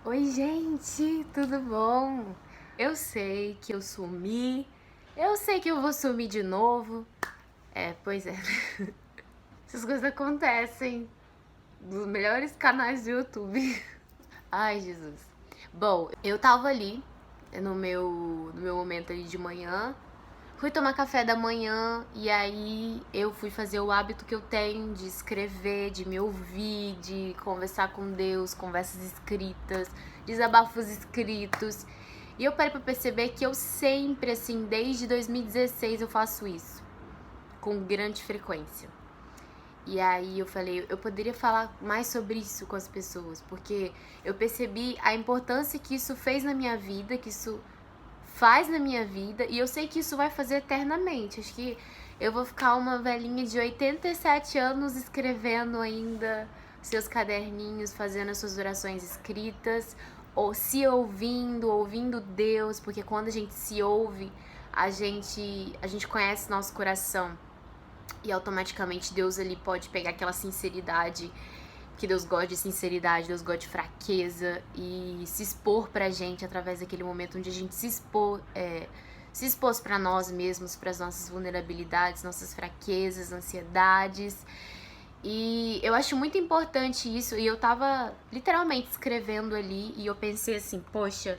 Oi, gente, tudo bom? Eu sei que eu sumi, eu sei que eu vou sumir de novo. Pois é, essas coisas acontecem nos melhores canais do YouTube. Ai, Jesus. Bom, eu tava ali no meu momento ali de manhã, fui tomar café da manhã e aí eu fui fazer o hábito que eu tenho de escrever, de me ouvir, de conversar com Deus, conversas escritas, desabafos escritos. E eu parei pra perceber que eu sempre, assim, desde 2016 eu faço isso, com grande frequência. E aí eu falei, eu poderia falar mais sobre isso com as pessoas, porque eu percebi a importância que isso fez na minha vida, que isso faz na minha vida, e eu sei que isso vai fazer eternamente. Acho que eu vou ficar uma velhinha de 87 anos escrevendo ainda seus caderninhos, fazendo as suas orações escritas, ou se ouvindo Deus, porque quando a gente se ouve, a gente conhece nosso coração. E automaticamente Deus ali pode pegar aquela sinceridade, que Deus gosta de sinceridade, Deus gosta de fraqueza e se expor pra gente através daquele momento onde a gente se expôs pra nós mesmos, pras nossas vulnerabilidades, nossas fraquezas, ansiedades. E eu acho muito importante isso, e eu tava literalmente escrevendo ali e eu pensei assim, poxa,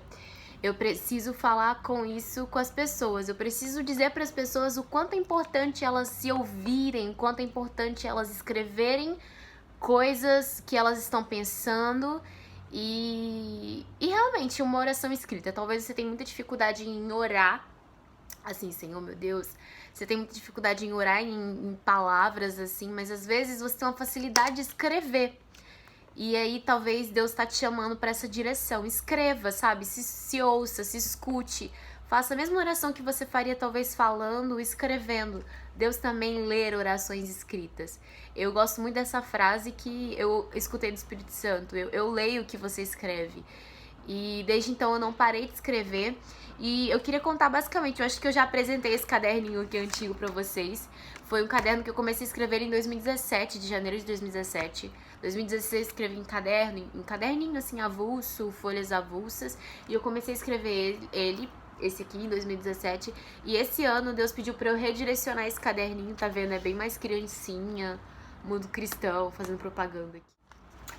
eu preciso falar com isso com as pessoas. Eu preciso dizer para as pessoas o quanto é importante elas se ouvirem, o quanto é importante elas escreverem coisas que elas estão pensando e realmente uma oração escrita. Talvez você tenha muita dificuldade em orar, assim, Senhor, meu Deus. Você tem muita dificuldade em orar em palavras, assim, mas às vezes você tem uma facilidade de escrever. E aí talvez Deus tá te chamando para essa direção. Escreva, sabe? Se ouça, se escute. Faça a mesma oração que você faria talvez falando, escrevendo. Deus também lê orações escritas. Eu gosto muito dessa frase que eu escutei do Espírito Santo. Eu leio o que você escreve. E desde então eu não parei de escrever. E eu queria contar basicamente, eu acho que eu já apresentei esse caderninho aqui antigo pra vocês. Foi um caderno que eu comecei a escrever em 2017, de janeiro de 2017. 2016 eu escrevi em caderno, em caderninho assim, avulso, folhas avulsas. E eu comecei a escrever ele, esse aqui, em 2017. E esse ano Deus pediu pra eu redirecionar esse caderninho, tá vendo? É bem mais criancinha, mundo cristão, fazendo propaganda aqui.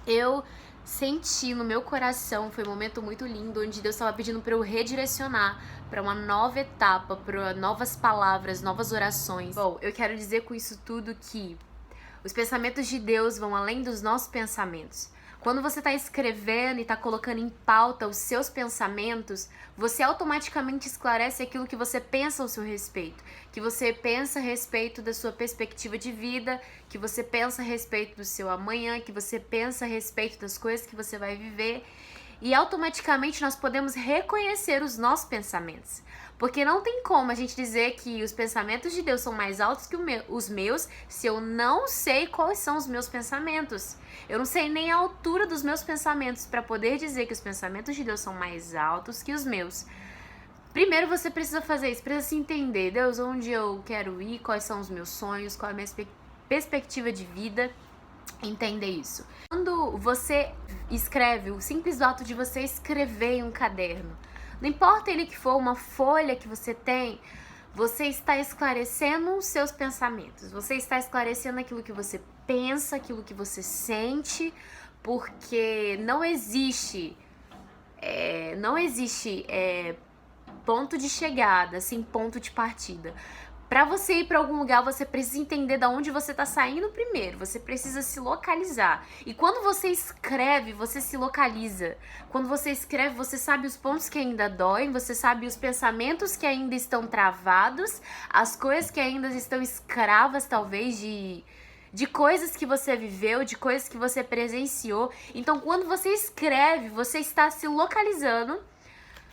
Eu senti no meu coração, foi um momento muito lindo, onde Deus estava pedindo para eu redirecionar para uma nova etapa, para novas palavras, novas orações. Bom, eu quero dizer com isso tudo que os pensamentos de Deus vão além dos nossos pensamentos. Quando você está escrevendo e está colocando em pauta os seus pensamentos, você automaticamente esclarece aquilo que você pensa ao seu respeito. Que você pensa a respeito da sua perspectiva de vida, que você pensa a respeito do seu amanhã, que você pensa a respeito das coisas que você vai viver. E automaticamente nós podemos reconhecer os nossos pensamentos. Porque não tem como a gente dizer que os pensamentos de Deus são mais altos que os meus se eu não sei quais são os meus pensamentos. Eu não sei nem a altura dos meus pensamentos para poder dizer que os pensamentos de Deus são mais altos que os meus. Primeiro você precisa fazer isso, precisa se entender, Deus, onde eu quero ir, quais são os meus sonhos, qual é a minha perspectiva de vida. Entender isso. Quando você escreve, o simples ato de você escrever em um caderno, não importa ele que for uma folha que você tem, você está esclarecendo os seus pensamentos, você está esclarecendo aquilo que você pensa, aquilo que você sente, porque não existe ponto de chegada, sem ponto de partida. Para você ir para algum lugar, você precisa entender de onde você está saindo primeiro. Você precisa se localizar. E quando você escreve, você se localiza. Quando você escreve, você sabe os pontos que ainda doem, você sabe os pensamentos que ainda estão travados, as coisas que ainda estão escravas, talvez, de coisas que você viveu, de coisas que você presenciou. Então, quando você escreve, você está se localizando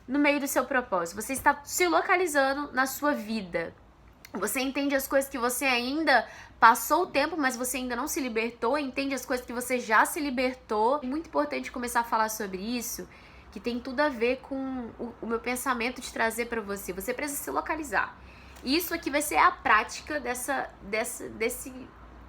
no meio do seu propósito. Você está se localizando na sua vida. Você entende as coisas que você ainda passou o tempo, mas você ainda não se libertou. Entende as coisas que você já se libertou. É muito importante começar a falar sobre isso, que tem tudo a ver com o meu pensamento de trazer para você. Você precisa se localizar. E isso aqui vai ser a prática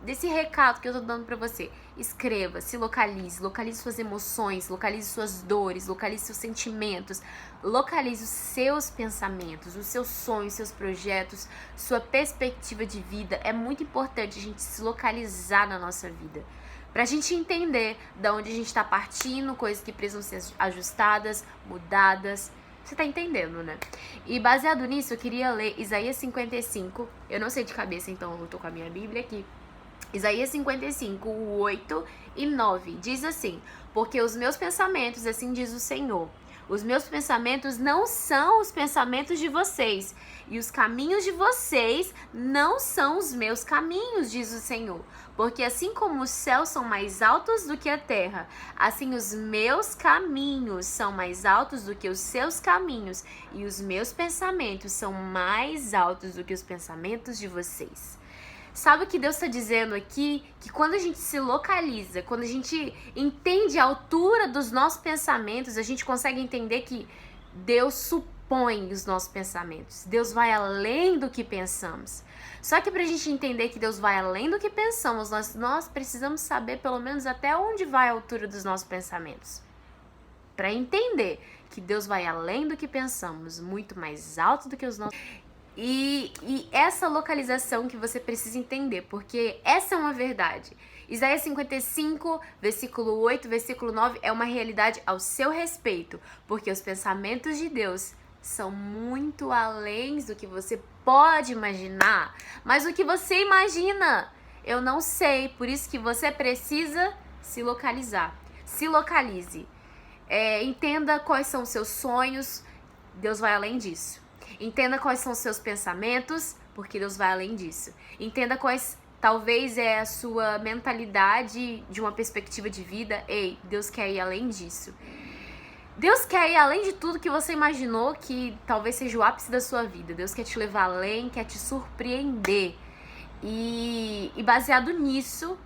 desse recado que eu tô dando pra você. Escreva, se localize suas emoções, localize suas dores, localize seus sentimentos, localize os seus pensamentos, os seus sonhos, seus projetos, sua perspectiva de vida. É muito importante a gente se localizar na nossa vida, pra gente entender de onde a gente tá partindo, coisas que precisam ser ajustadas, mudadas. Você tá entendendo, né? E baseado nisso, eu queria ler Isaías 55. Eu não sei de cabeça, então eu tô com a minha Bíblia aqui. Isaías 55, 8 e 9. Diz assim: porque os meus pensamentos, assim diz o Senhor, os meus pensamentos não são os pensamentos de vocês, e os caminhos de vocês não são os meus caminhos, diz o Senhor. Porque assim como os céus são mais altos do que a terra, assim os meus caminhos são mais altos do que os seus caminhos, e os meus pensamentos são mais altos do que os pensamentos de vocês. Sabe o que Deus está dizendo aqui? Que quando a gente se localiza, quando a gente entende a altura dos nossos pensamentos, a gente consegue entender que Deus supõe os nossos pensamentos. Deus vai além do que pensamos. Só que para a gente entender que Deus vai além do que pensamos, nós precisamos saber pelo menos até onde vai a altura dos nossos pensamentos. Para entender que Deus vai além do que pensamos, muito mais alto do que os nossos... E essa localização que você precisa entender, porque essa é uma verdade. Isaías 55, versículo 8, versículo 9 é uma realidade ao seu respeito, porque os pensamentos de Deus são muito além do que você pode imaginar. Mas o que você imagina, eu não sei, por isso que você precisa se localizar. Se localize. Entenda quais são os seus sonhos, Deus vai além disso. Entenda quais são os seus pensamentos, porque Deus vai além disso. Entenda quais, talvez, é a sua mentalidade de uma perspectiva de vida. Ei, Deus quer ir além disso. Deus quer ir além de tudo que você imaginou que talvez seja o ápice da sua vida. Deus quer te levar além, quer te surpreender. E baseado nisso,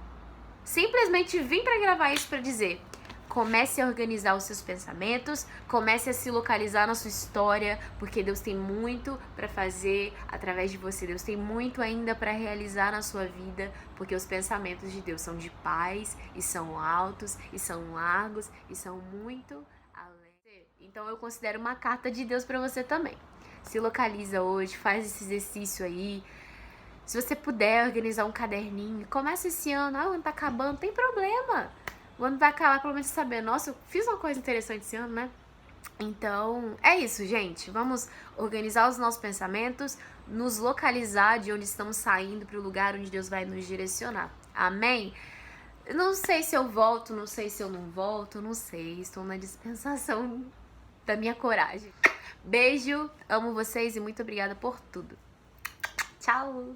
simplesmente vim pra gravar isso pra dizer: comece a organizar os seus pensamentos, comece a se localizar na sua história, porque Deus tem muito para fazer através de você. Deus tem muito ainda para realizar na sua vida, porque os pensamentos de Deus são de paz, e são altos, e são largos, e são muito além. Então eu considero uma carta de Deus para você também. Se localiza hoje, faz esse exercício aí. Se você puder organizar um caderninho, começa esse ano. O ano tá acabando, não tem problema. O ano vai acabar, pelo menos saber, nossa, eu fiz uma coisa interessante esse ano, né? Então, é isso, gente. Vamos organizar os nossos pensamentos, nos localizar de onde estamos saindo para o lugar onde Deus vai nos direcionar. Amém? Não sei se eu volto, não sei se eu não volto, não sei. Estou na dispensação da minha coragem. Beijo, amo vocês e muito obrigada por tudo. Tchau!